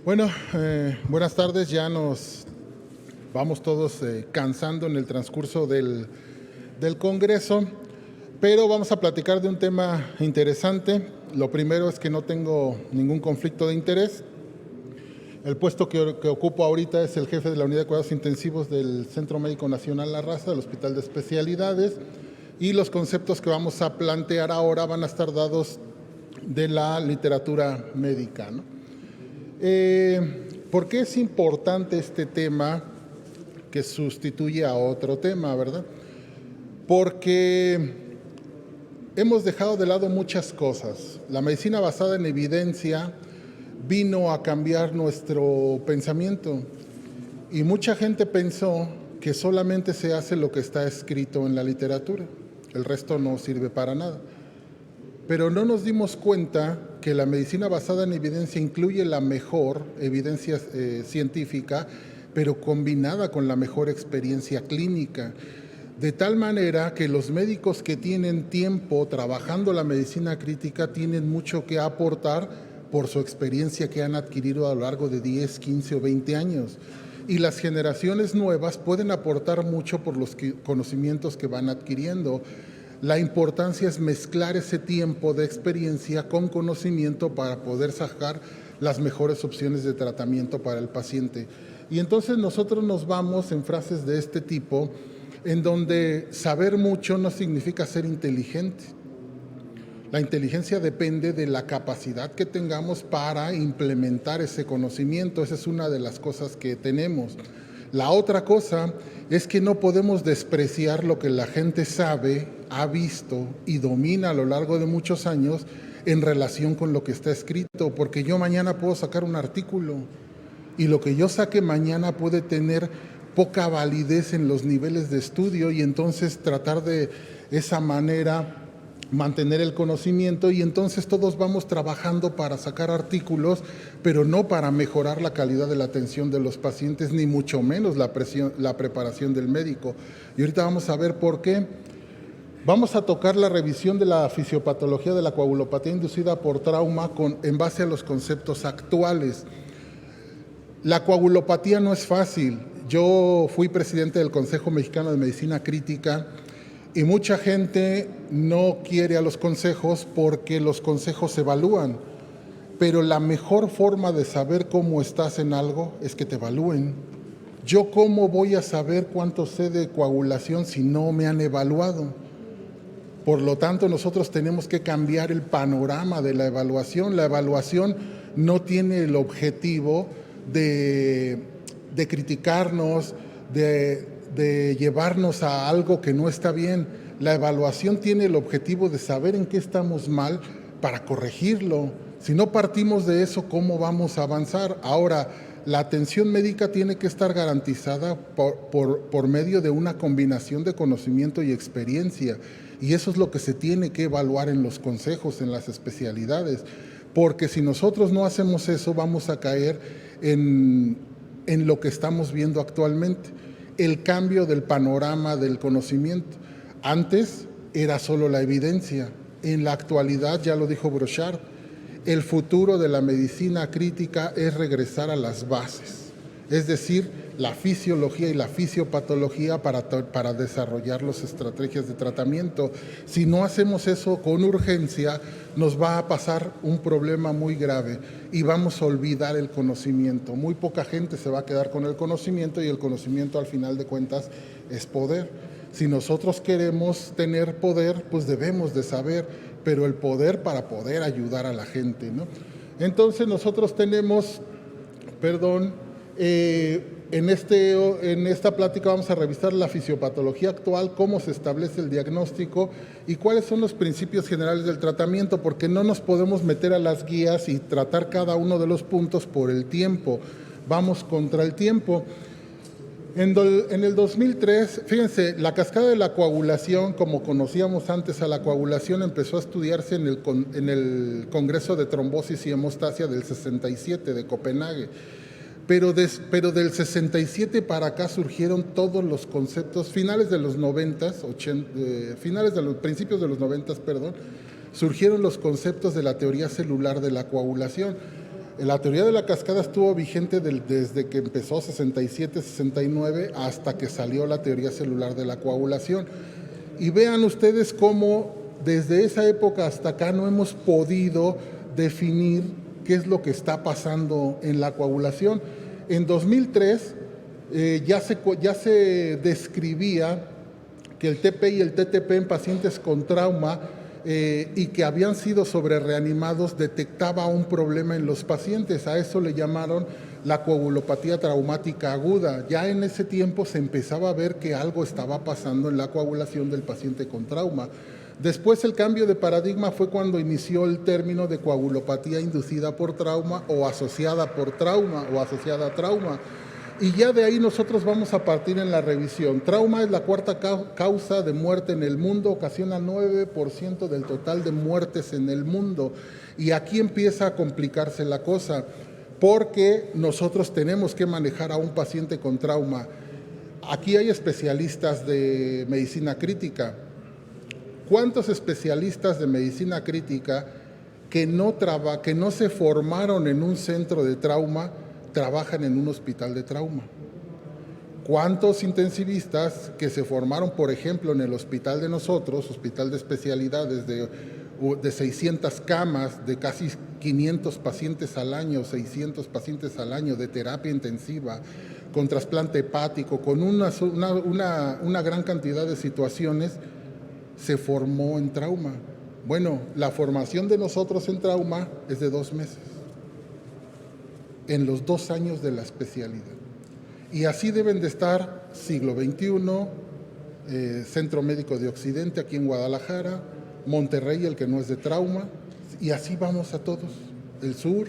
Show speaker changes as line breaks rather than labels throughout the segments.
Bueno, buenas tardes. Ya nos vamos todos cansando en el transcurso del Congreso, pero vamos a platicar de un tema interesante. Lo primero es que no tengo ningún conflicto de interés. El puesto que ocupo ahorita es el jefe de la Unidad de Cuidados Intensivos del Centro Médico Nacional La Raza, del Hospital de Especialidades, y los conceptos que vamos a plantear ahora van a estar dados de la literatura médica, ¿no? ¿Por qué es importante este tema que sustituye a otro tema, verdad? Porque hemos dejado de lado muchas cosas. La medicina basada en evidencia vino a cambiar nuestro pensamiento y mucha gente pensó que solamente se hace lo que está escrito en la literatura, el resto no sirve para nada. Pero no nos dimos cuenta que la medicina basada en evidencia incluye la mejor evidencia científica, pero combinada con la mejor experiencia clínica. De tal manera que los médicos que tienen tiempo trabajando la medicina crítica tienen mucho que aportar por su experiencia que han adquirido a lo largo de 10, 15 o 20 años. Y las generaciones nuevas pueden aportar mucho por los conocimientos que van adquiriendo. La importancia es mezclar ese tiempo de experiencia con conocimiento para poder sacar las mejores opciones de tratamiento para el paciente. Y entonces nosotros nos vamos en frases de este tipo, en donde saber mucho no significa ser inteligente. La inteligencia depende de la capacidad que tengamos para implementar ese conocimiento. Esa es una de las cosas que tenemos. La otra cosa es que no podemos despreciar lo que la gente sabe, ha visto y domina a lo largo de muchos años en relación con lo que está escrito, porque yo mañana puedo sacar un artículo y lo que yo saque mañana puede tener poca validez en los niveles de estudio y entonces tratar de esa manera mantener el conocimiento y entonces todos vamos trabajando para sacar artículos, pero no para mejorar la calidad de la atención de los pacientes, ni mucho menos la preparación del médico. Y ahorita vamos a ver por qué. Vamos a tocar la revisión de la fisiopatología de la coagulopatía inducida por trauma en base a los conceptos actuales. La coagulopatía no es fácil. Yo fui presidente del Consejo Mexicano de Medicina Crítica y mucha gente no quiere a los consejos porque los consejos se evalúan, pero la mejor forma de saber cómo estás en algo es que te evalúen. ¿Yo cómo voy a saber cuánto sé de coagulación si no me han evaluado? Por lo tanto, nosotros tenemos que cambiar el panorama de la evaluación. La evaluación no tiene el objetivo de criticarnos, de llevarnos a algo que no está bien. La evaluación tiene el objetivo de saber en qué estamos mal para corregirlo. Si no partimos de eso, ¿cómo vamos a avanzar? Ahora, la atención médica tiene que estar garantizada por medio de una combinación de conocimiento y experiencia. Y eso es lo que se tiene que evaluar en los consejos, en las especialidades. Porque si nosotros no hacemos eso, vamos a caer en lo que estamos viendo actualmente. El cambio del panorama del conocimiento. Antes era solo la evidencia. En la actualidad, ya lo dijo Brochard, el futuro de la medicina crítica es regresar a las bases, es decir, la fisiología y la fisiopatología para desarrollar las estrategias de tratamiento. Si no hacemos eso con urgencia, nos va a pasar un problema muy grave y vamos a olvidar el conocimiento. Muy poca gente se va a quedar con el conocimiento y el conocimiento al final de cuentas es poder. Si nosotros queremos tener poder, pues debemos de saber, pero el poder para poder ayudar a la gente, ¿no? Entonces nosotros tenemos, en esta plática vamos a revisar la fisiopatología actual, cómo se establece el diagnóstico y cuáles son los principios generales del tratamiento, porque no nos podemos meter a las guías y tratar cada uno de los puntos por el tiempo. Vamos contra el tiempo. En el 2003, fíjense, la cascada de la coagulación, como conocíamos antes a la coagulación, empezó a estudiarse en el Congreso de Trombosis y Hemostasia del 67 de Copenhague. Pero del 67 para acá surgieron todos los conceptos, principios de los 90, surgieron los conceptos de la teoría celular de la coagulación. La teoría de la cascada estuvo vigente desde que empezó 67-69 hasta que salió la teoría celular de la coagulación. Y vean ustedes cómo desde esa época hasta acá no hemos podido definir qué es lo que está pasando en la coagulación. En 2003 ya se describía que el TP y el TTP en pacientes con trauma y que habían sido sobrereanimados detectaba un problema en los pacientes. A eso le llamaron la coagulopatía traumática aguda. Ya en ese tiempo se empezaba a ver que algo estaba pasando en la coagulación del paciente con trauma. Después el cambio de paradigma fue cuando inició el término de coagulopatía inducida por trauma o asociada por trauma o asociada a trauma. Y ya de ahí nosotros vamos a partir en la revisión. Trauma es la cuarta causa de muerte en el mundo, ocasiona 9% del total de muertes en el mundo. Y aquí empieza a complicarse la cosa, porque nosotros tenemos que manejar a un paciente con trauma. Aquí hay especialistas de medicina crítica. ¿Cuántos especialistas de medicina crítica que no se formaron en un centro de trauma trabajan en un hospital de trauma? ¿Cuántos intensivistas que se formaron, por ejemplo, en el hospital de nosotros, hospital de especialidades de 600 camas, de casi 500 pacientes al año, 600 pacientes al año de terapia intensiva, con trasplante hepático, con una gran cantidad de situaciones, se formó en trauma? Bueno, la formación de nosotros en trauma es de 2 meses. En los 2 años de la especialidad. Y así deben de estar Siglo XXI, Centro Médico de Occidente aquí en Guadalajara, Monterrey, el que no es de trauma, y así vamos a todos, el sur,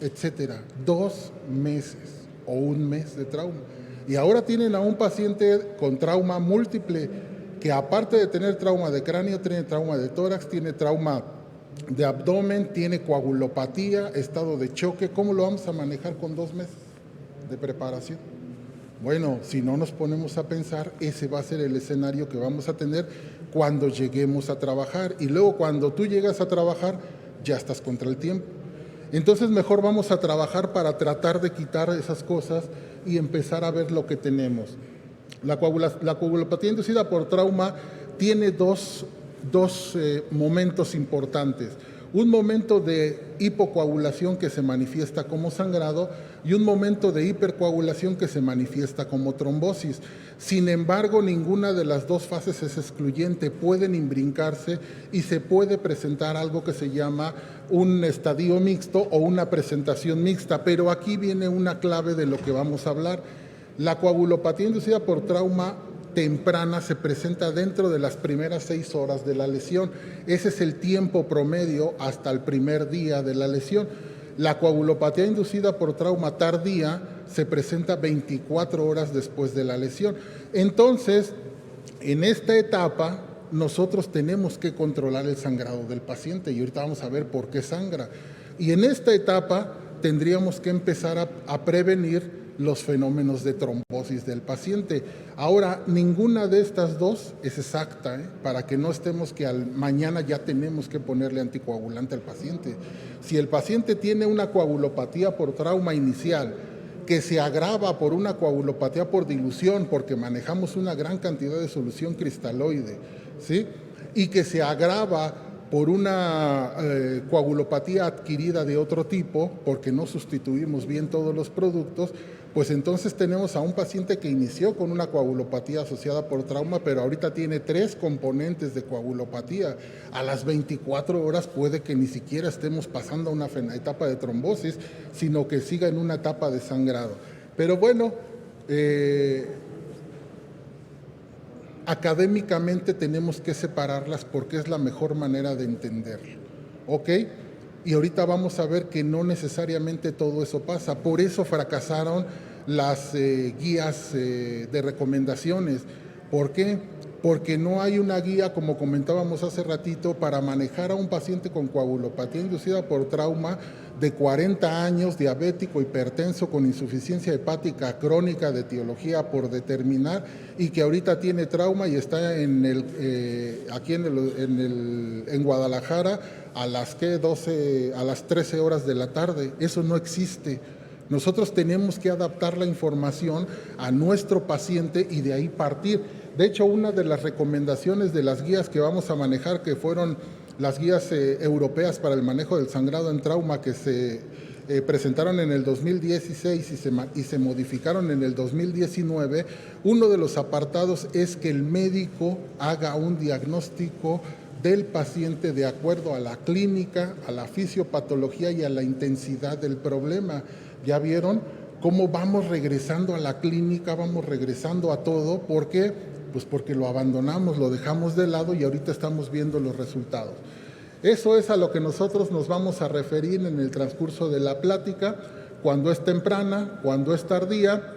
etcétera. 2 meses o 1 mes de trauma. Y ahora tienen a un paciente con trauma múltiple, que aparte de tener trauma de cráneo, tiene trauma de tórax, tiene trauma de abdomen, tiene coagulopatía, estado de choque. ¿Cómo lo vamos a manejar con 2 meses de preparación? Bueno, si no nos ponemos a pensar, ese va a ser el escenario que vamos a tener cuando lleguemos a trabajar. Y luego cuando tú llegas a trabajar, ya estás contra el tiempo. Entonces mejor vamos a trabajar para tratar de quitar esas cosas y empezar a ver lo que tenemos. La coagulopatía inducida por trauma tiene dos momentos importantes. Un momento de hipocoagulación que se manifiesta como sangrado y un momento de hipercoagulación que se manifiesta como trombosis. Sin embargo, ninguna de las dos fases es excluyente, pueden imbrincarse y se puede presentar algo que se llama un estadio mixto o una presentación mixta, pero aquí viene una clave de lo que vamos a hablar. La coagulopatía inducida por trauma temprana se presenta dentro de las primeras 6 horas de la lesión. Ese es el tiempo promedio hasta el primer día de la lesión. La coagulopatía inducida por trauma tardía se presenta 24 horas después de la lesión. Entonces, en esta etapa, nosotros tenemos que controlar el sangrado del paciente y ahorita vamos a ver por qué sangra. Y en esta etapa tendríamos que empezar a prevenir los fenómenos de trombosis del paciente. Ahora, ninguna de estas dos es exacta, para que no estemos que mañana ya tenemos que ponerle anticoagulante al paciente. Si el paciente tiene una coagulopatía por trauma inicial, que se agrava por una coagulopatía por dilución, porque manejamos una gran cantidad de solución cristaloide, ¿sí? Y que se agrava por una coagulopatía adquirida de otro tipo, porque no sustituimos bien todos los productos, pues entonces tenemos a un paciente que inició con una coagulopatía asociada por trauma, pero ahorita tiene 3 componentes de coagulopatía. A las 24 horas puede que ni siquiera estemos pasando a una etapa de trombosis, sino que siga en una etapa de sangrado. Pero bueno, académicamente tenemos que separarlas porque es la mejor manera de entenderlo, ¿ok? Y ahorita vamos a ver que no necesariamente todo eso pasa. Por eso fracasaron las guías de recomendaciones. ¿Por qué? porque no hay una guía, como comentábamos hace ratito, para manejar a un paciente con coagulopatía inducida por trauma de 40 años, diabético, hipertenso, con insuficiencia hepática crónica de etiología por determinar y que ahorita tiene trauma y está aquí en Guadalajara a las 13 horas de la tarde. Eso no existe. Nosotros tenemos que adaptar la información a nuestro paciente y de ahí partir. De hecho, una de las recomendaciones de las guías que vamos a manejar, que fueron las guías europeas para el manejo del sangrado en trauma, que se presentaron en el 2016 y se modificaron en el 2019, uno de los apartados es que el médico haga un diagnóstico del paciente de acuerdo a la clínica, a la fisiopatología y a la intensidad del problema. ¿Ya vieron cómo vamos regresando a la clínica, vamos regresando a todo? ¿Por qué? Pues porque lo abandonamos, lo dejamos de lado y ahorita estamos viendo los resultados. Eso es a lo que nosotros nos vamos a referir en el transcurso de la plática, cuando es temprana, cuando es tardía,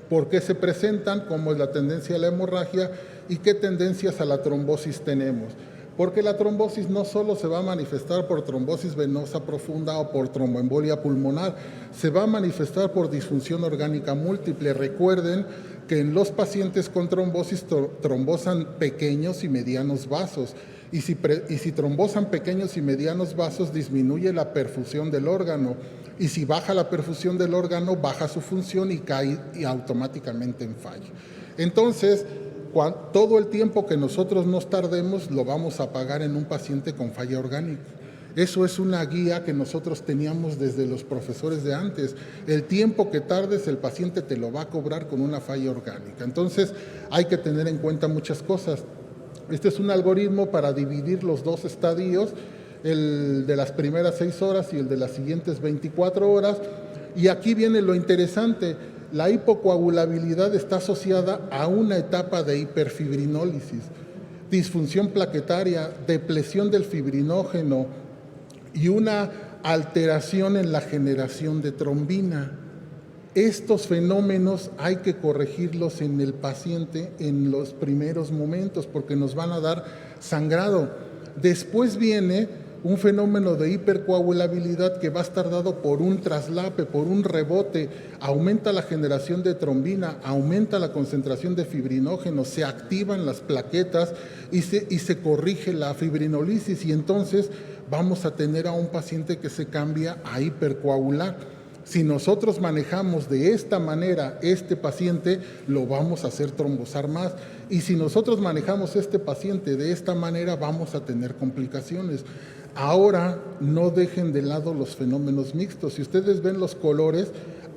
por qué se presentan, cómo es la tendencia a la hemorragia y qué tendencias a la trombosis tenemos. Porque la trombosis no solo se va a manifestar por trombosis venosa profunda o por tromboembolia pulmonar, se va a manifestar por disfunción orgánica múltiple. Recuerden que en los pacientes con trombosis trombosan pequeños y medianos vasos. Y si trombosan pequeños y medianos vasos, disminuye la perfusión del órgano. Y si baja la perfusión del órgano, baja su función y cae automáticamente en fallo. Entonces, todo el tiempo que nosotros nos tardemos lo vamos a pagar en un paciente con falla orgánica. Eso es una guía que nosotros teníamos desde los profesores de antes. El tiempo que tardes, el paciente te lo va a cobrar con una falla orgánica. Entonces, hay que tener en cuenta muchas cosas. Este es un algoritmo para dividir los dos estadios, el de las primeras 6 horas y el de las siguientes 24 horas. Y aquí viene lo interesante. La hipocoagulabilidad está asociada a una etapa de hiperfibrinólisis, disfunción plaquetaria, depresión del fibrinógeno y una alteración en la generación de trombina. Estos fenómenos hay que corregirlos en el paciente en los primeros momentos porque nos van a dar sangrado. Después viene un fenómeno de hipercoagulabilidad que va a estar dado por un traslape, por un rebote, aumenta la generación de trombina, aumenta la concentración de fibrinógeno, se activan las plaquetas y se corrige la fibrinolisis y entonces vamos a tener a un paciente que se cambia a hipercoagular. Si nosotros manejamos de esta manera este paciente, lo vamos a hacer trombosar más. Y si nosotros manejamos este paciente de esta manera, vamos a tener complicaciones. Ahora, no dejen de lado los fenómenos mixtos. Si ustedes ven los colores,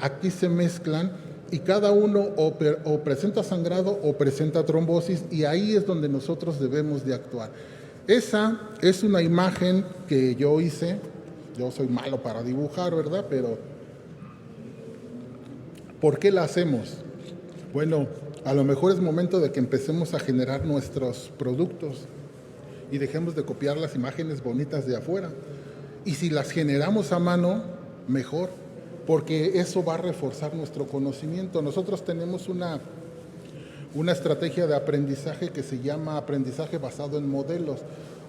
aquí se mezclan y cada uno o presenta sangrado o presenta trombosis y ahí es donde nosotros debemos de actuar. Esa es una imagen que yo hice. Yo soy malo para dibujar, ¿verdad? Pero ¿por qué la hacemos? Bueno, a lo mejor es momento de que empecemos a generar nuestros productos y dejemos de copiar las imágenes bonitas de afuera. Y si las generamos a mano, mejor, porque eso va a reforzar nuestro conocimiento. Nosotros tenemos una estrategia de aprendizaje que se llama aprendizaje basado en modelos.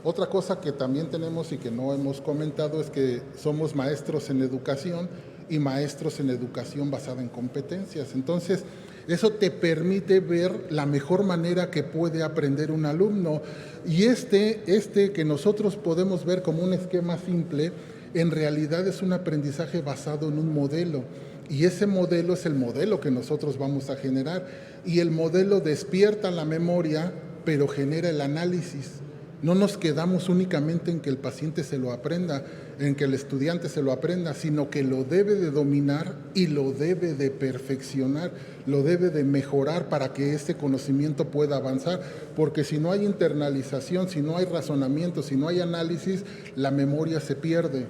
Otra cosa que también tenemos y que no hemos comentado es que somos maestros en educación y maestros en educación basada en competencias. Entonces, eso te permite ver la mejor manera que puede aprender un alumno. Y este que nosotros podemos ver como un esquema simple, en realidad es un aprendizaje basado en un modelo. Y ese modelo es el modelo que nosotros vamos a generar. Y el modelo despierta la memoria, pero genera el análisis. No nos quedamos únicamente en que el paciente se lo aprenda, en que el estudiante se lo aprenda, sino que lo debe de dominar y lo debe de perfeccionar, lo debe de mejorar para que este conocimiento pueda avanzar, porque si no hay internalización, si no hay razonamiento, si no hay análisis, la memoria se pierde.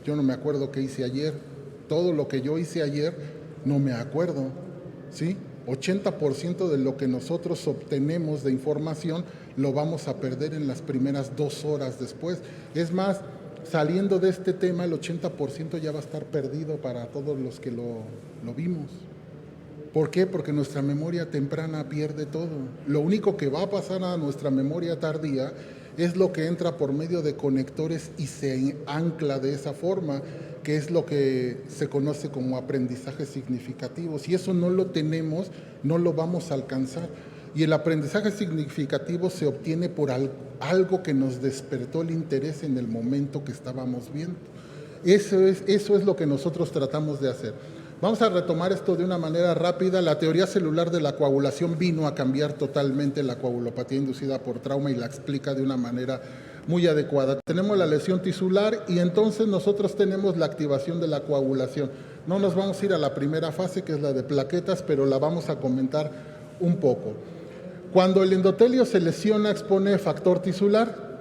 Yo no me acuerdo qué hice ayer, todo lo que yo hice ayer no me acuerdo, ¿sí? 80% de lo que nosotros obtenemos de información lo vamos a perder en las primeras 2 horas después. Es más, saliendo de este tema, el 80% ya va a estar perdido para todos los que lo vimos. ¿Por qué? Porque nuestra memoria temprana pierde todo. Lo único que va a pasar a nuestra memoria tardía es lo que entra por medio de conectores y se ancla de esa forma, que es lo que se conoce como aprendizaje significativo. Si eso no lo tenemos, no lo vamos a alcanzar. Y el aprendizaje significativo se obtiene por algo que nos despertó el interés en el momento que estábamos viendo. Eso es lo que nosotros tratamos de hacer. Vamos a retomar esto de una manera rápida. La teoría celular de la coagulación vino a cambiar totalmente la coagulopatía inducida por trauma y la explica de una manera muy adecuada. Tenemos la lesión tisular y entonces nosotros tenemos la activación de la coagulación. No nos vamos a ir a la primera fase, que es la de plaquetas, pero la vamos a comentar un poco. Cuando el endotelio se lesiona, expone factor tisular.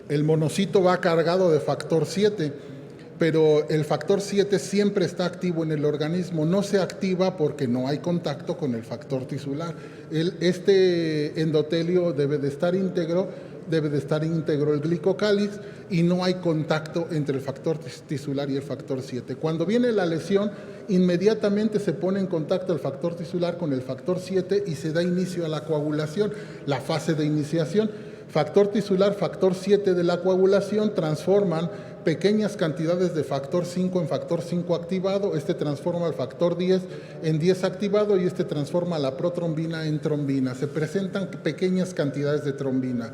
El monocito va cargado de factor 7. Pero el factor 7 siempre está activo en el organismo, no se activa porque no hay contacto con el factor tisular. Este endotelio debe de estar íntegro el glicocáliz y no hay contacto entre el factor tisular y el factor 7. Cuando viene la lesión, inmediatamente se pone en contacto el factor tisular con el factor 7 y se da inicio a la coagulación, la fase de iniciación. Factor tisular, factor 7 de la coagulación transforman pequeñas cantidades de factor 5 en factor 5 activado, este transforma el factor 10 en 10 activado y este transforma la protrombina en trombina. Se presentan pequeñas cantidades de trombina,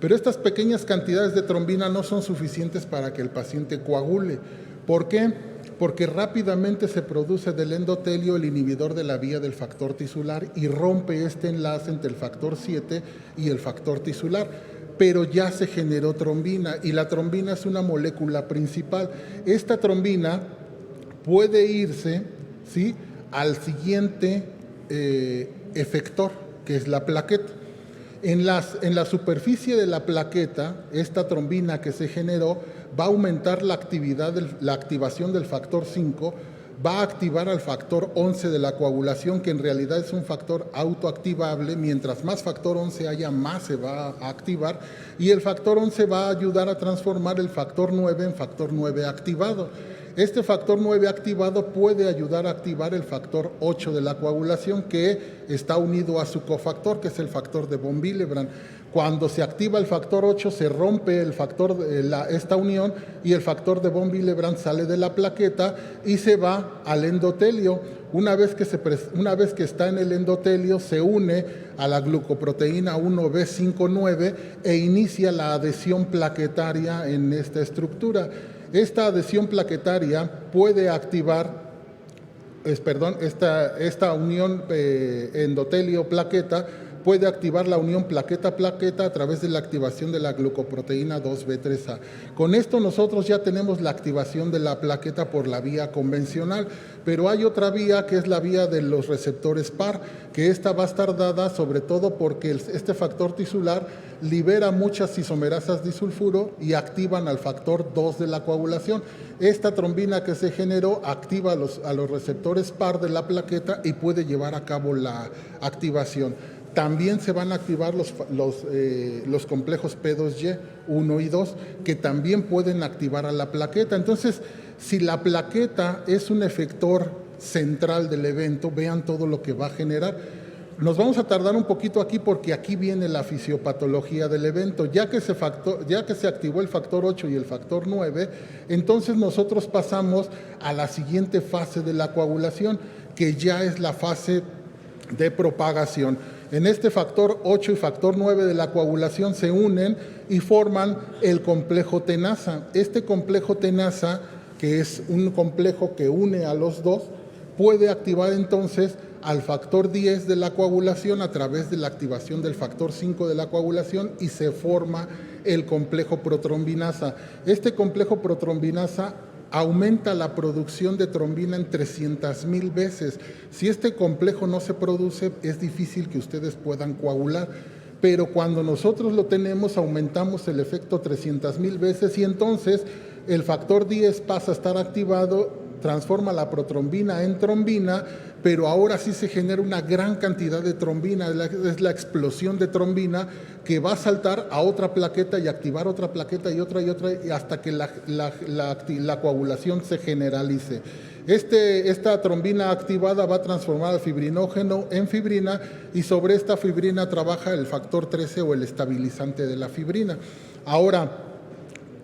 pero estas pequeñas cantidades de trombina no son suficientes para que el paciente coagule. ¿Por qué? Porque rápidamente se produce del endotelio el inhibidor de la vía del factor tisular y rompe este enlace entre el factor 7 y el factor tisular. Pero ya se generó trombina y la trombina es una molécula principal. Esta trombina puede irse, ¿sí?, al siguiente efector, que es la plaqueta. En la superficie de la plaqueta, esta trombina que se generó va a aumentar la activación del factor 5, va a activar al factor 11 de la coagulación, que en realidad es un factor autoactivable. Mientras más factor 11 haya, más se va a activar, y el factor 11 va a ayudar a transformar el factor 9 en factor 9 activado. Este factor 9 activado puede ayudar a activar el factor 8 de la coagulación, que está unido a su cofactor, que es el factor de von Willebrand. Cuando se activa el factor 8, se rompe esta unión y el factor de von Willebrand sale de la plaqueta y se va al endotelio. Una vez que está en el endotelio, se une a la glucoproteína 1B59 e inicia la adhesión plaquetaria en esta estructura. Esta adhesión plaquetaria puede activar, esta unión endotelio-plaqueta puede activar la unión plaqueta-plaqueta a través de la activación de la glucoproteína 2B3A. Con esto nosotros ya tenemos la activación de la plaqueta por la vía convencional, pero hay otra vía que es la vía de los receptores PAR, que esta va a estar dada sobre todo porque este factor tisular libera muchas isomerasas disulfuro y activan al factor 2 de la coagulación. Esta trombina que se generó activa a los receptores PAR de la plaqueta y puede llevar a cabo la activación. También se van a activar los complejos P2Y, 1 y 2, que también pueden activar a la plaqueta. Entonces, si la plaqueta es un efector central del evento, vean todo lo que va a generar. Nos vamos a tardar un poquito aquí porque aquí viene la fisiopatología del evento. Ya que se activó el factor 8 y el factor 9, entonces nosotros pasamos a la siguiente fase de la coagulación, que ya es la fase de propagación. En este factor 8 y factor 9 de la coagulación se unen y forman el complejo tenaza. Este complejo tenaza, que es un complejo que une a los dos, puede activar entonces al factor 10 de la coagulación a través de la activación del factor 5 de la coagulación y se forma el complejo protrombinasa. Este complejo protrombinasa aumenta la producción de trombina en 300,000 veces. Si este complejo no se produce, es difícil que ustedes puedan coagular, pero cuando nosotros lo tenemos, aumentamos el efecto 300,000 veces y entonces el factor 10 pasa a estar activado, transforma la protrombina en trombina, pero ahora sí se genera una gran cantidad de trombina, es la explosión de trombina que va a saltar a otra plaqueta y activar otra plaqueta y otra, y hasta que la coagulación se generalice. Esta trombina activada va a transformar al fibrinógeno en fibrina y sobre esta fibrina trabaja el factor 13 o el estabilizante de la fibrina. Ahora,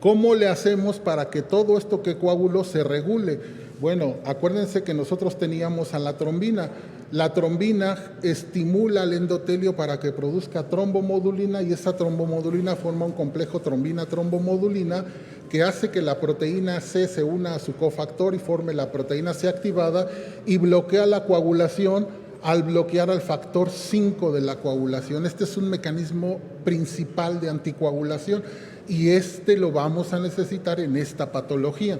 ¿cómo le hacemos para que todo esto que coágulo se regule? Bueno, acuérdense que nosotros teníamos a la trombina. La trombina estimula al endotelio para que produzca trombomodulina y esa trombomodulina forma un complejo trombina-trombomodulina que hace que la proteína C se una a su cofactor y forme la proteína C activada y bloquea la coagulación al bloquear al factor 5 de la coagulación. Este es un mecanismo principal de anticoagulación y lo vamos a necesitar en esta patología.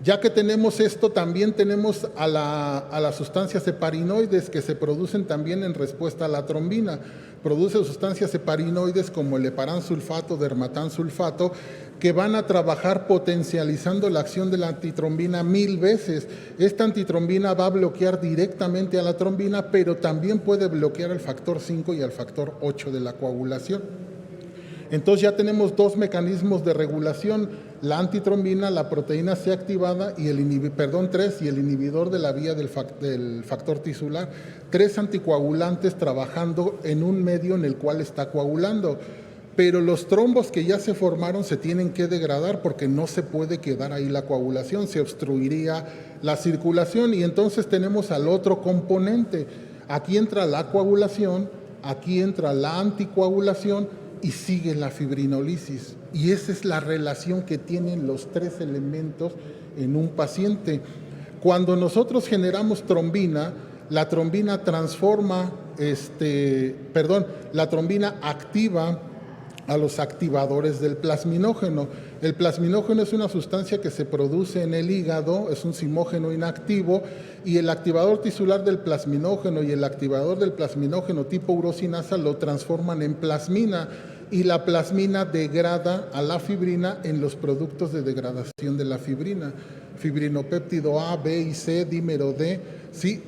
Ya que tenemos esto, también tenemos a las sustancias heparinoides que se producen también en respuesta a la trombina. Produce sustancias heparinoides como el heparansulfato, dermatansulfato, que van a trabajar potencializando la acción de la antitrombina 1000 veces. Esta antitrombina va a bloquear directamente a la trombina, pero también puede bloquear al factor 5 y al factor 8 de la coagulación. Entonces ya tenemos dos mecanismos de regulación, la antitrombina, la proteína C activada y el inhibidor de la vía del factor tisular. 3 anticoagulantes trabajando en un medio en el cual está coagulando. Pero los trombos que ya se formaron se tienen que degradar porque no se puede quedar ahí la coagulación, se obstruiría la circulación y entonces tenemos al otro componente. Aquí entra la coagulación, aquí entra la anticoagulación y sigue la fibrinolisis. Y esa es la relación que tienen los 3 elementos en un paciente. Cuando nosotros generamos trombina, la trombina la trombina activa a los activadores del plasminógeno. El plasminógeno es una sustancia que se produce en el hígado, es un simógeno inactivo, y el activador tisular del plasminógeno y el activador del plasminógeno tipo urosinasa lo transforman en plasmina, y la plasmina degrada a la fibrina en los productos de degradación de la fibrina. Fibrinopéptido A, B y C, dímero D, ¿sí?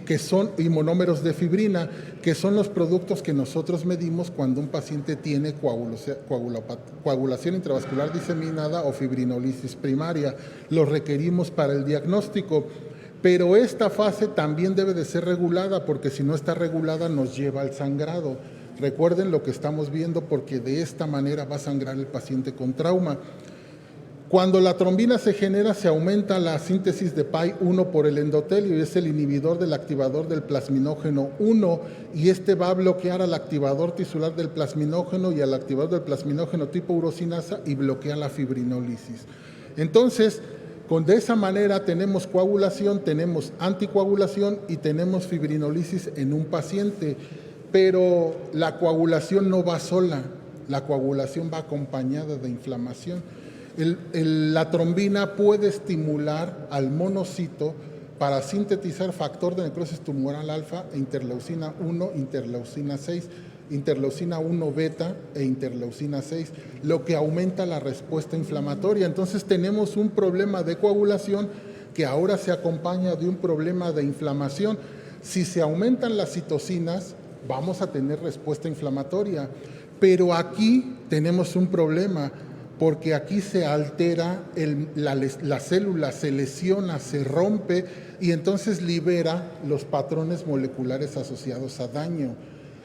Y monómeros de fibrina, que son los productos que nosotros medimos cuando un paciente tiene coagulación intravascular diseminada o fibrinolisis primaria. Los requerimos para el diagnóstico, pero esta fase también debe de ser regulada porque si no está regulada nos lleva al sangrado. Recuerden lo que estamos viendo porque de esta manera va a sangrar el paciente con trauma. Cuando la trombina se genera, se aumenta la síntesis de PAI-1 por el endotelio y es el inhibidor del activador del plasminógeno 1 y este va a bloquear al activador tisular del plasminógeno y al activador del plasminógeno tipo urosinasa y bloquea la fibrinólisis. Entonces, de esa manera tenemos coagulación, tenemos anticoagulación y tenemos fibrinólisis en un paciente. Pero la coagulación no va sola, la coagulación va acompañada de inflamación. La trombina puede estimular al monocito para sintetizar factor de necrosis tumoral alfa e interleucina 1, interleucina 6, interleucina 1 beta e interleucina 6, lo que aumenta la respuesta inflamatoria. Entonces tenemos un problema de coagulación que ahora se acompaña de un problema de inflamación. Si se aumentan las citocinas, vamos a tener respuesta inflamatoria, pero aquí tenemos un problema porque aquí se altera, la célula se lesiona, se rompe y entonces libera los patrones moleculares asociados a daño.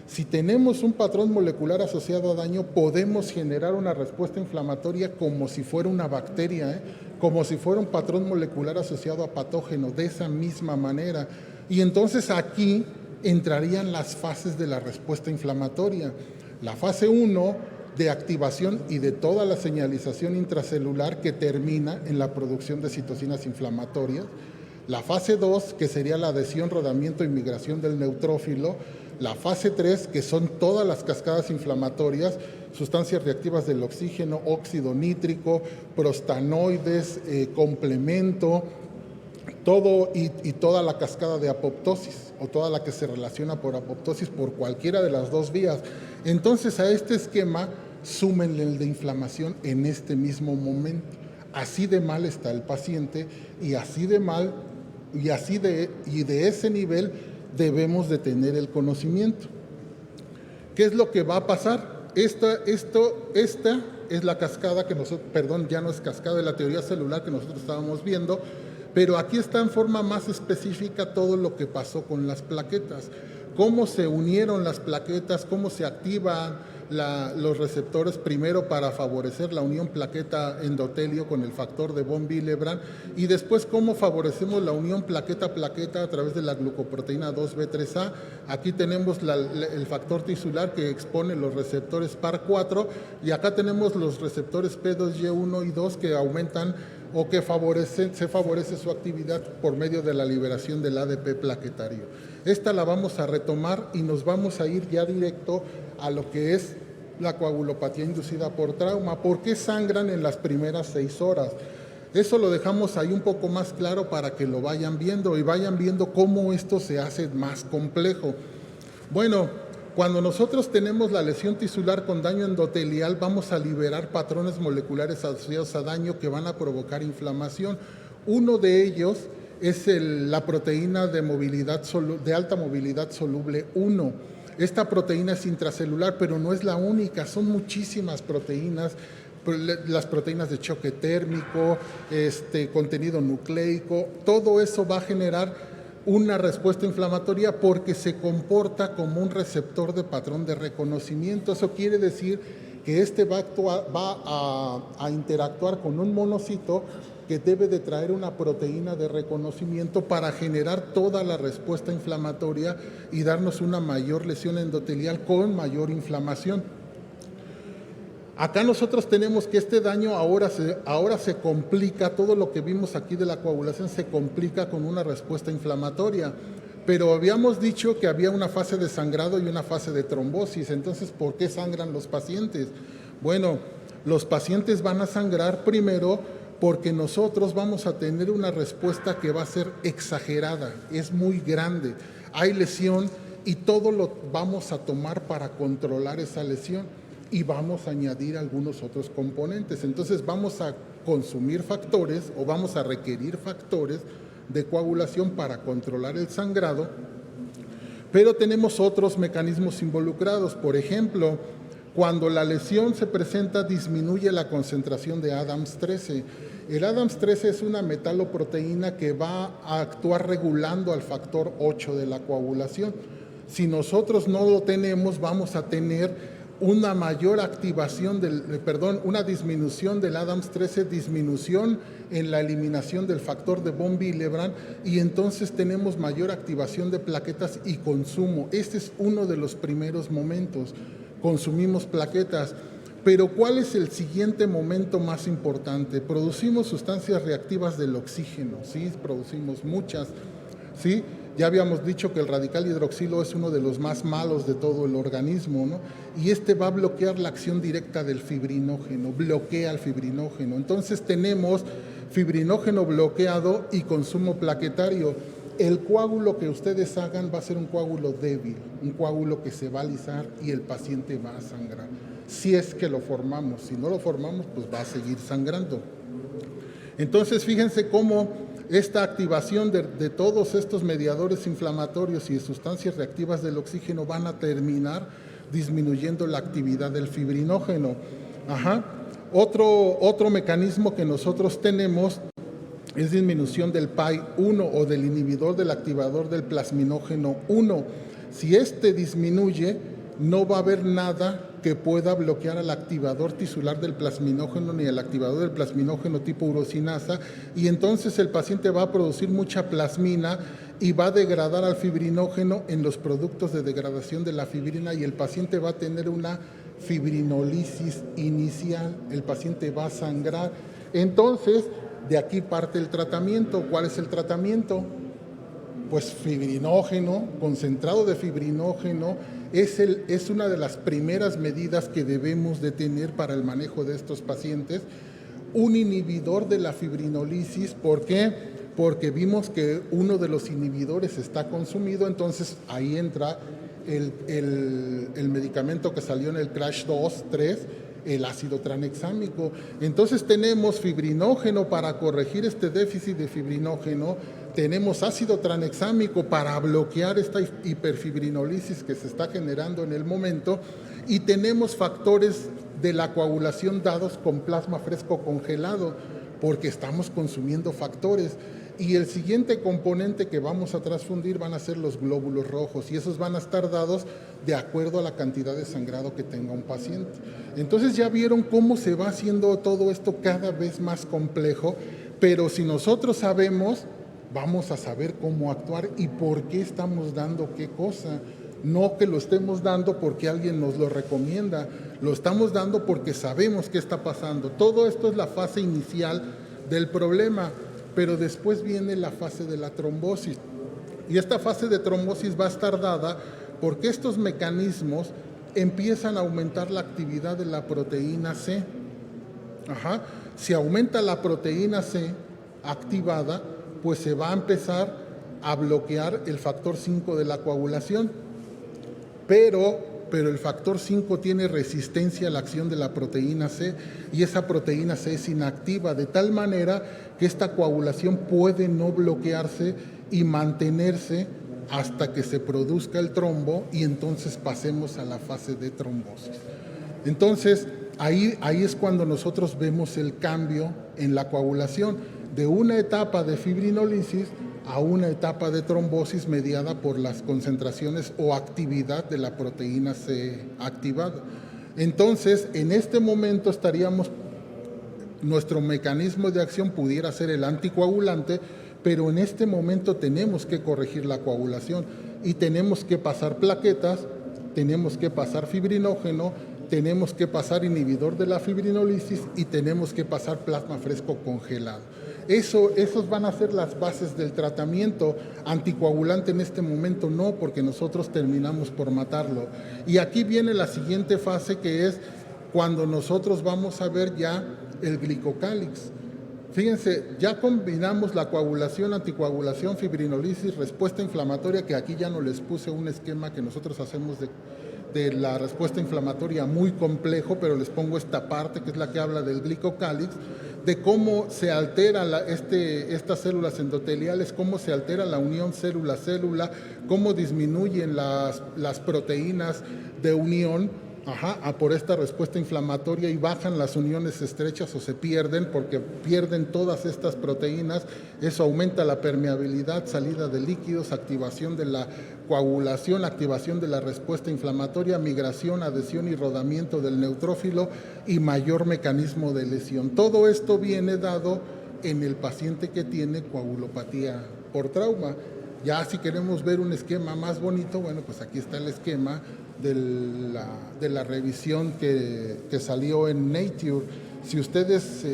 Si tenemos un patrón molecular asociado a daño, podemos generar una respuesta inflamatoria como si fuera una bacteria, como si fuera un patrón molecular asociado a patógeno, de esa misma manera. Y entonces aquí entrarían las fases de la respuesta inflamatoria. La fase 1 de activación y de toda la señalización intracelular que termina en la producción de citocinas inflamatorias. La fase 2, que sería la adhesión, rodamiento y migración del neutrófilo. La fase 3, que son todas las cascadas inflamatorias, sustancias reactivas del oxígeno, óxido nítrico, prostanoides, complemento, todo y toda la cascada de apoptosis o toda la que se relaciona por apoptosis por cualquiera de las dos vías. Entonces a este esquema súmenle el de inflamación en este mismo momento. Así de mal está el paciente y así de mal y de ese nivel debemos de tener el conocimiento. ¿Qué es lo que va a pasar? Esta es la cascada que nosotros, ya no es cascada de la teoría celular que nosotros estábamos viendo, Pero aquí está en forma más específica todo lo que pasó con las plaquetas, cómo se unieron las plaquetas, cómo se activan los receptores primero para favorecer la unión plaqueta-endotelio con el factor de von Willebrand y después cómo favorecemos la unión plaqueta-plaqueta a través de la glucoproteína 2B3A. Aquí tenemos el factor tisular que expone los receptores PAR4 y acá tenemos los receptores P2Y1 y 2 que aumentan o que se favorece su actividad por medio de la liberación del ADP plaquetario. Esta la vamos a retomar y nos vamos a ir ya directo a lo que es la coagulopatía inducida por trauma. ¿Por qué sangran en las primeras 6 horas? Eso lo dejamos ahí un poco más claro para que lo vayan viendo y vayan viendo cómo esto se hace más complejo. Bueno, cuando nosotros tenemos la lesión tisular con daño endotelial, vamos a liberar patrones moleculares asociados a daño que van a provocar inflamación. Uno de ellos es la proteína de alta movilidad soluble 1. Esta proteína es intracelular, pero no es la única, son muchísimas proteínas, las proteínas de choque térmico, contenido nucleico, todo eso va a generar una respuesta inflamatoria porque se comporta como un receptor de patrón de reconocimiento. Eso quiere decir que va a interactuar con un monocito que debe de traer una proteína de reconocimiento para generar toda la respuesta inflamatoria y darnos una mayor lesión endotelial con mayor inflamación. Acá nosotros tenemos que este daño ahora se complica, todo lo que vimos aquí de la coagulación se complica con una respuesta inflamatoria. Pero habíamos dicho que había una fase de sangrado y una fase de trombosis. Entonces, ¿por qué sangran los pacientes? Bueno, los pacientes van a sangrar primero porque nosotros vamos a tener una respuesta que va a ser exagerada, es muy grande. Hay lesión y todo lo vamos a tomar para controlar esa lesión y vamos a añadir algunos otros componentes. Entonces vamos a consumir factores o vamos a requerir factores de coagulación para controlar el sangrado, pero tenemos otros mecanismos involucrados. Por ejemplo, cuando la lesión se presenta, disminuye la concentración de ADAMS13. El ADAMS13 es una metaloproteína que va a actuar regulando al factor 8 de la coagulación. Si nosotros no lo tenemos, vamos a tener una mayor activación una disminución del ADAMS13, disminución en la eliminación del factor de von Willebrand y entonces tenemos mayor activación de plaquetas y consumo. Este es uno de los primeros momentos. Consumimos plaquetas. Pero ¿cuál es el siguiente momento más importante? Producimos sustancias reactivas del oxígeno, ¿sí? Producimos muchas, ¿sí? Ya habíamos dicho que el radical hidroxilo es uno de los más malos de todo el organismo, ¿no? Y va a bloquear la acción directa del fibrinógeno, bloquea el fibrinógeno. Entonces tenemos fibrinógeno bloqueado y consumo plaquetario. El coágulo que ustedes hagan va a ser un coágulo débil, un coágulo que se va a alisar y el paciente va a sangrar. Si es que lo formamos, si no lo formamos, pues va a seguir sangrando. Entonces, fíjense cómo esta activación de todos estos mediadores inflamatorios y de sustancias reactivas del oxígeno van a terminar disminuyendo la actividad del fibrinógeno. Otro mecanismo que nosotros tenemos es disminución del PAI-1 o del inhibidor del activador del plasminógeno 1. Si disminuye, no va a haber nada que pueda bloquear al activador tisular del plasminógeno ni al activador del plasminógeno tipo urosinasa y entonces el paciente va a producir mucha plasmina y va a degradar al fibrinógeno en los productos de degradación de la fibrina y el paciente va a tener una fibrinolisis inicial, el paciente va a sangrar. Entonces, de aquí parte el tratamiento. ¿Cuál es el tratamiento? Pues fibrinógeno, concentrado de fibrinógeno, es una de las primeras medidas que debemos de tener para el manejo de estos pacientes. Un inhibidor de la fibrinolisis, ¿por qué? Porque vimos que uno de los inhibidores está consumido, entonces ahí entra el medicamento que salió en el CRASH 2, 3, el ácido tranexámico. Entonces tenemos fibrinógeno para corregir este déficit de fibrinógeno, tenemos ácido tranexámico para bloquear esta hiperfibrinolisis que se está generando en el momento y tenemos factores de la coagulación dados con plasma fresco congelado porque estamos consumiendo factores. Y el siguiente componente que vamos a transfundir van a ser los glóbulos rojos, y esos van a estar dados de acuerdo a la cantidad de sangrado que tenga un paciente. Entonces ya vieron cómo se va haciendo todo esto cada vez más complejo, pero si nosotros sabemos, vamos a saber cómo actuar y por qué estamos dando qué cosa. No que lo estemos dando porque alguien nos lo recomienda, lo estamos dando porque sabemos qué está pasando. Todo esto es la fase inicial del problema, pero después viene la fase de la trombosis. Y esta fase de trombosis va a estar dada porque estos mecanismos empiezan a aumentar la actividad de la proteína C. Si aumenta la proteína C activada, pues se va a empezar a bloquear el factor 5 de la coagulación. Pero el factor 5 tiene resistencia a la acción de la proteína C, y esa proteína C es inactiva, de tal manera que esta coagulación puede no bloquearse y mantenerse hasta que se produzca el trombo, y entonces pasemos a la fase de trombosis. Entonces, ahí es cuando nosotros vemos el cambio en la coagulación, de una etapa de fibrinólisis a una etapa de trombosis mediada por las concentraciones o actividad de la proteína C activada. Entonces, en este momento nuestro mecanismo de acción pudiera ser el anticoagulante, pero en este momento tenemos que corregir la coagulación y tenemos que pasar plaquetas, tenemos que pasar fibrinógeno, tenemos que pasar inhibidor de la fibrinólisis y tenemos que pasar plasma fresco congelado. Esos van a ser las bases del tratamiento. Anticoagulante en este momento no, porque nosotros terminamos por matarlo. Y aquí viene la siguiente fase, que es cuando nosotros vamos a ver ya el glicocálix. Fíjense, ya combinamos la coagulación, anticoagulación, fibrinolisis, respuesta inflamatoria, que aquí ya no les puse un esquema que nosotros hacemos de la respuesta inflamatoria muy complejo, pero les pongo esta parte que es la que habla del glicocálix, de cómo se altera estas células endoteliales, cómo se altera la unión célula-célula, cómo disminuyen las proteínas de unión por esta respuesta inflamatoria, y bajan las uniones estrechas o se pierden porque pierden todas estas proteínas. Eso aumenta la permeabilidad, salida de líquidos, activación de la coagulación, activación de la respuesta inflamatoria, migración, adhesión y rodamiento del neutrófilo y mayor mecanismo de lesión. Todo esto viene dado en el paciente que tiene coagulopatía por trauma. Ya si queremos ver un esquema más bonito, bueno, pues aquí está el esquema de la revisión que salió en Nature. Si ustedes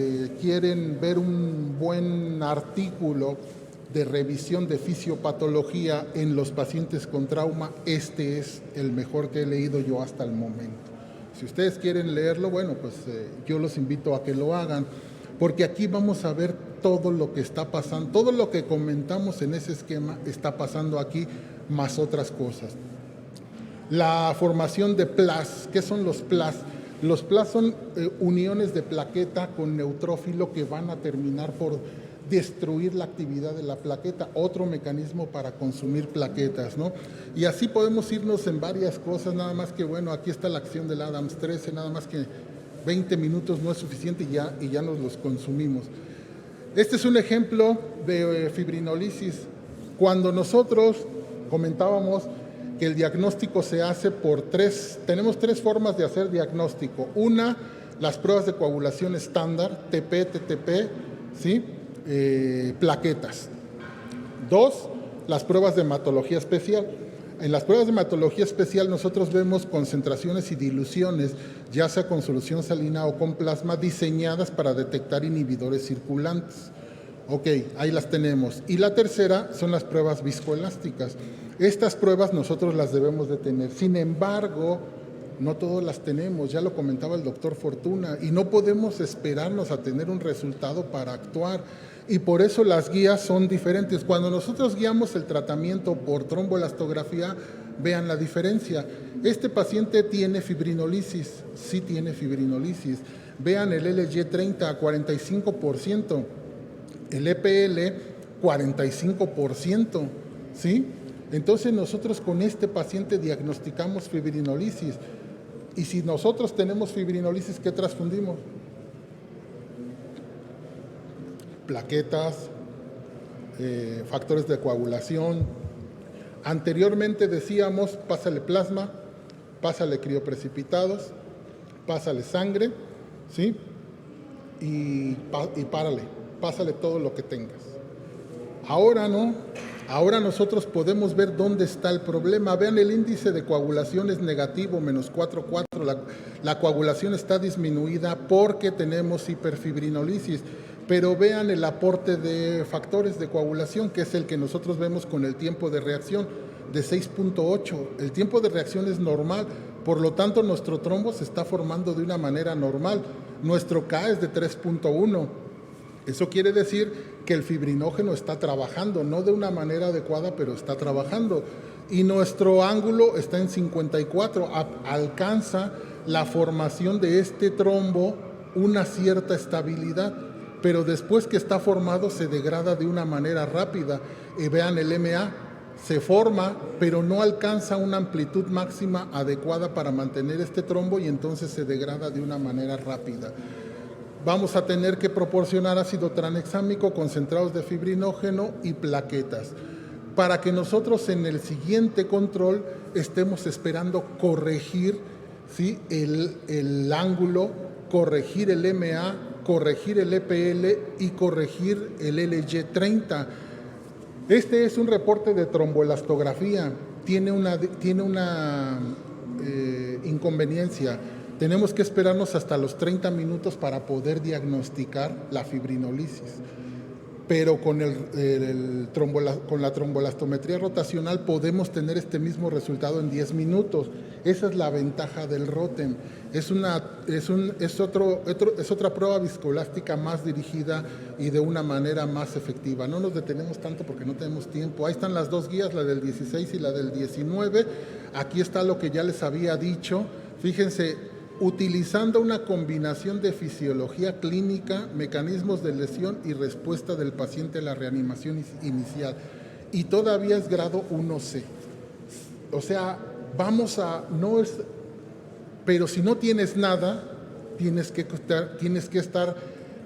quieren ver un buen artículo de revisión de fisiopatología en los pacientes con trauma, este es el mejor que he leído yo hasta el momento. Si ustedes quieren leerlo, bueno, pues yo los invito a que lo hagan, porque aquí vamos a ver todo lo que está pasando, todo lo que comentamos en ese esquema está pasando aquí, más otras cosas. La formación de PLAS. ¿Qué son los PLAS? Los PLAS son uniones de plaqueta con neutrófilo que van a terminar por destruir la actividad de la plaqueta, otro mecanismo para consumir plaquetas, ¿no? Y así podemos irnos en varias cosas, nada más que, bueno, aquí está la acción del Adams 13, nada más que 20 minutos no es suficiente y ya nos los consumimos. Este es un ejemplo de fibrinolisis. Cuando nosotros comentábamos que el diagnóstico se hace tenemos tres formas de hacer diagnóstico. Una, las pruebas de coagulación estándar, TP, TTP, ¿sí? Plaquetas. Dos, las pruebas de hematología especial. En las pruebas de hematología especial nosotros vemos concentraciones y diluciones, ya sea con solución salina o con plasma, diseñadas para detectar inhibidores circulantes. Ok, ahí las tenemos. Y la tercera son las pruebas viscoelásticas. Estas pruebas nosotros las debemos de tener. Sin embargo, no todas las tenemos, ya lo comentaba el doctor Fortuna, y no podemos esperarnos a tener un resultado para actuar. Y por eso las guías son diferentes. Cuando nosotros guiamos el tratamiento por tromboelastografía, vean la diferencia. Este paciente tiene fibrinolisis, sí tiene fibrinolisis. Vean el LG30, 45%. El EPL, 45%, ¿sí? Entonces nosotros con este paciente diagnosticamos fibrinolisis. Y si nosotros tenemos fibrinolisis, ¿qué transfundimos? Plaquetas, factores de coagulación. Anteriormente decíamos, pásale plasma, pásale crioprecipitados, pásale sangre, ¿sí? Y pásale todo lo que tengas. Ahora no, ahora nosotros podemos ver dónde está el problema. Vean, el índice de coagulación es negativo, menos 4,4. La coagulación está disminuida porque tenemos hiperfibrinolisis. Pero vean el aporte de factores de coagulación, que es el que nosotros vemos con el tiempo de reacción de 6,8. El tiempo de reacción es normal, por lo tanto nuestro trombo se está formando de una manera normal. Nuestro K es de 3,1. Eso quiere decir que el fibrinógeno está trabajando, no de una manera adecuada, pero está trabajando. Y nuestro ángulo está en 54, alcanza la formación de este trombo una cierta estabilidad, pero después que está formado se degrada de una manera rápida. Vean, el MA se forma, pero no alcanza una amplitud máxima adecuada para mantener este trombo y entonces se degrada de una manera rápida. Vamos a tener que proporcionar ácido tranexámico, concentrados de fibrinógeno y plaquetas, para que nosotros en el siguiente control estemos esperando corregir, ¿sí?, el ángulo, corregir el MA, corregir el EPL y corregir el LY30. Este es un reporte de tromboelastografía. Tiene una inconveniencia. Tenemos que esperarnos hasta los 30 minutos para poder diagnosticar la fibrinolisis. Pero con la tromboelastometría rotacional podemos tener este mismo resultado en 10 minutos. Esa es la ventaja del ROTEM. Es otra prueba viscoelástica más dirigida y de una manera más efectiva. No nos detenemos tanto porque no tenemos tiempo. Ahí están las dos guías, la del 16 y la del 19. Aquí está lo que ya les había dicho. Fíjense, utilizando una combinación de fisiología clínica, mecanismos de lesión y respuesta del paciente a la reanimación inicial. Y todavía es grado 1C. O sea, pero si no tienes nada, tienes que estar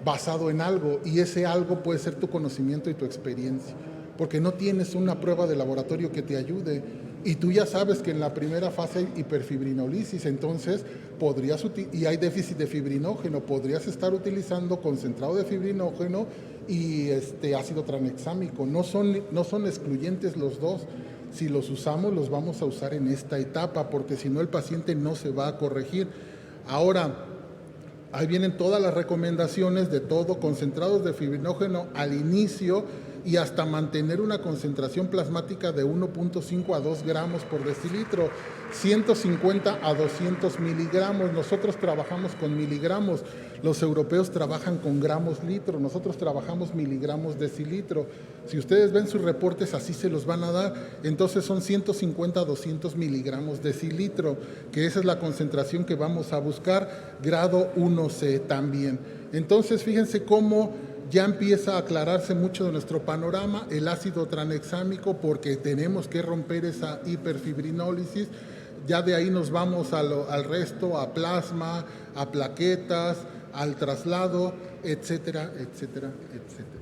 basado en algo, y ese algo puede ser tu conocimiento y tu experiencia, porque no tienes una prueba de laboratorio que te ayude. Y tú ya sabes que en la primera fase hay hiperfibrinolisis, entonces y hay déficit de fibrinógeno, podrías estar utilizando concentrado de fibrinógeno y ácido tranexámico. No son excluyentes los dos. Si los usamos, los vamos a usar en esta etapa, porque si no el paciente no se va a corregir. Ahora, ahí vienen todas las recomendaciones de todo, concentrados de fibrinógeno al inicio y hasta mantener una concentración plasmática de 1,5 a 2 gramos por decilitro, 150 a 200 miligramos. Nosotros trabajamos con miligramos, los europeos trabajan con gramos litro, nosotros trabajamos miligramos decilitro. Si ustedes ven sus reportes, así se los van a dar. Entonces son 150 a 200 miligramos decilitro, que esa es la concentración que vamos a buscar, grado 1C también. Entonces fíjense cómo ya empieza a aclararse mucho de nuestro panorama, el ácido tranexámico, porque tenemos que romper esa hiperfibrinólisis. Ya de ahí nos vamos al resto, a plasma, a plaquetas, al traslado, etcétera, etcétera, etcétera.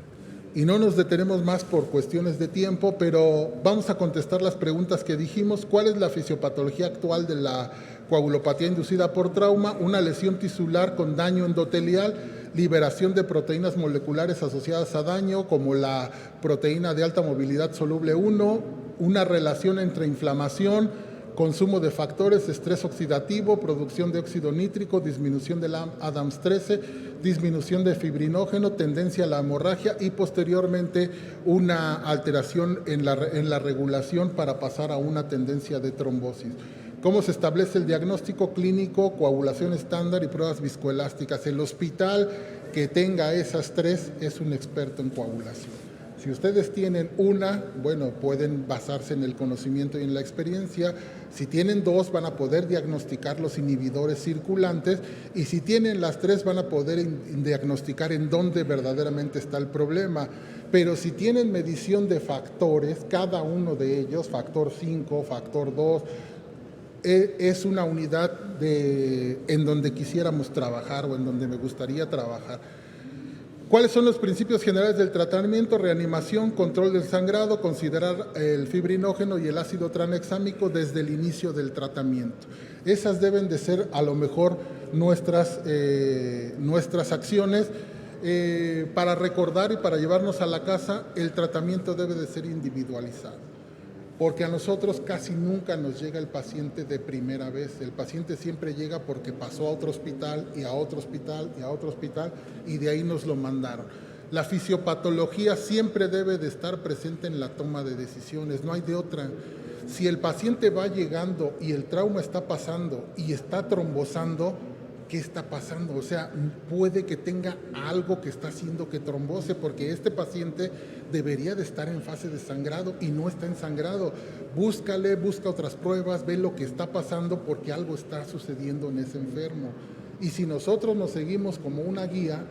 Y no nos detenemos más por cuestiones de tiempo, pero vamos a contestar las preguntas que dijimos. ¿Cuál es la fisiopatología actual de la coagulopatía inducida por trauma? Una lesión tisular con daño endotelial, liberación de proteínas moleculares asociadas a daño, como la proteína de alta movilidad soluble 1, una relación entre inflamación, consumo de factores, estrés oxidativo, producción de óxido nítrico, disminución del Adams 13, disminución de fibrinógeno, tendencia a la hemorragia y posteriormente una alteración en la regulación para pasar a una tendencia de trombosis. ¿Cómo se establece el diagnóstico clínico? Coagulación estándar y pruebas viscoelásticas. El hospital que tenga esas tres es un experto en coagulación. Si ustedes tienen una, bueno, pueden basarse en el conocimiento y en la experiencia. Si tienen dos, van a poder diagnosticar los inhibidores circulantes, y si tienen las tres, van a poder diagnosticar en dónde verdaderamente está el problema. Pero si tienen medición de factores, cada uno de ellos, factor 5, factor 2, es una unidad en donde quisiéramos trabajar o en donde me gustaría trabajar. ¿Cuáles son los principios generales del tratamiento? Reanimación, control del sangrado, considerar el fibrinógeno y el ácido tranexámico desde el inicio del tratamiento. Esas deben de ser a lo mejor nuestras acciones para recordar y para llevarnos a la casa. El tratamiento debe de ser individualizado, porque a nosotros casi nunca nos llega el paciente de primera vez. El paciente siempre llega porque pasó a otro hospital y a otro hospital y a otro hospital y de ahí nos lo mandaron. La fisiopatología siempre debe de estar presente en la toma de decisiones, no hay de otra. Si el paciente va llegando y el trauma está pasando y está trombosando, ¿qué está pasando? O sea, puede que tenga algo que está haciendo que trombose, porque este paciente debería de estar en fase de sangrado y no está en sangrado. Busca otras pruebas, ve lo que está pasando porque algo está sucediendo en ese enfermo. Y si nosotros nos seguimos como una guía,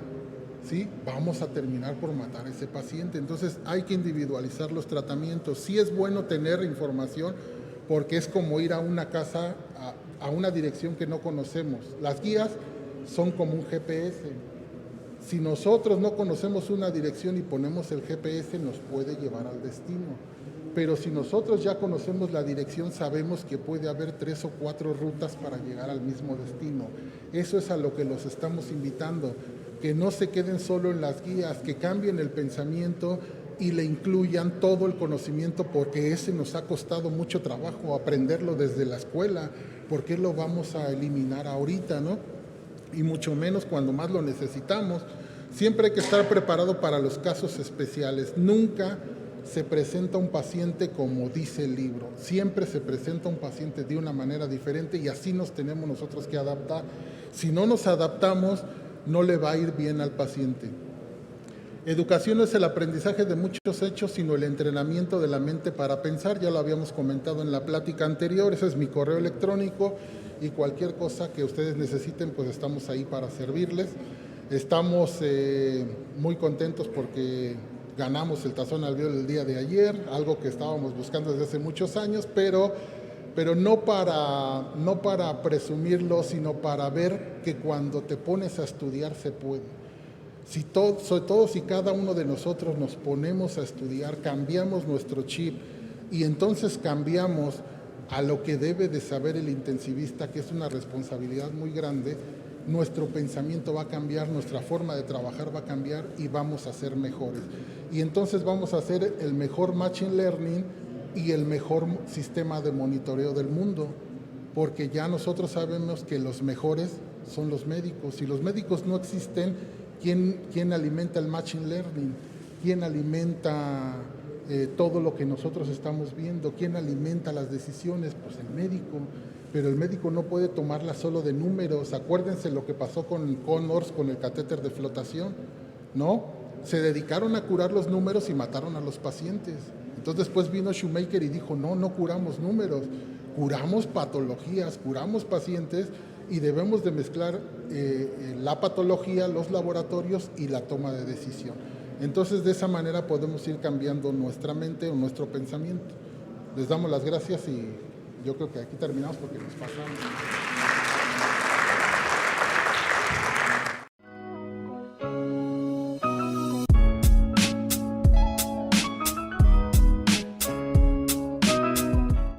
¿sí?, vamos a terminar por matar a ese paciente. Entonces hay que individualizar los tratamientos. Sí es bueno tener información, porque es como ir a una casa, a una dirección que no conocemos. Las guías son como un GPS. Si nosotros no conocemos una dirección y ponemos el GPS, nos puede llevar al destino. Pero si nosotros ya conocemos la dirección, sabemos que puede haber 3 o 4 rutas para llegar al mismo destino. Eso es a lo que los estamos invitando, que no se queden solo en las guías, que cambien el pensamiento y le incluyan todo el conocimiento, porque ese nos ha costado mucho trabajo aprenderlo desde la escuela. ¿Por qué lo vamos a eliminar ahorita, no? Y mucho menos cuando más lo necesitamos. Siempre hay que estar preparado para los casos especiales. Nunca se presenta un paciente como dice el libro. Siempre se presenta un paciente de una manera diferente y así nos tenemos nosotros que adaptar. Si no nos adaptamos, no le va a ir bien al paciente. Educación no es el aprendizaje de muchos hechos, sino el entrenamiento de la mente para pensar. Ya lo habíamos comentado en la plática anterior. Ese es mi correo electrónico y cualquier cosa que ustedes necesiten, pues estamos ahí para servirles. Estamos muy contentos porque ganamos el Tazón Alveolo el día de ayer, algo que estábamos buscando desde hace muchos años, pero no para presumirlo, sino para ver que cuando te pones a estudiar se puede. Si todos y cada uno de nosotros nos ponemos a estudiar, cambiamos nuestro chip y entonces cambiamos a lo que debe de saber el intensivista, que es una responsabilidad muy grande, nuestro pensamiento va a cambiar, nuestra forma de trabajar va a cambiar y vamos a ser mejores. Y entonces vamos a hacer el mejor Machine Learning y el mejor sistema de monitoreo del mundo, porque ya nosotros sabemos que los mejores son los médicos. Si los médicos no existen, ¿quién alimenta el Machine Learning? ¿Quién alimenta todo lo que nosotros estamos viendo? ¿Quién alimenta las decisiones? Pues el médico. Pero el médico no puede tomarla solo de números. Acuérdense lo que pasó con Connors, con el catéter de flotación, ¿no? Se dedicaron a curar los números y mataron a los pacientes. Entonces después vino Shoemaker y dijo, no curamos números, curamos patologías, curamos pacientes, y debemos de mezclar la patología, los laboratorios y la toma de decisión. Entonces de esa manera podemos ir cambiando nuestra mente o nuestro pensamiento. Les damos las gracias y yo creo que aquí terminamos porque nos pasamos.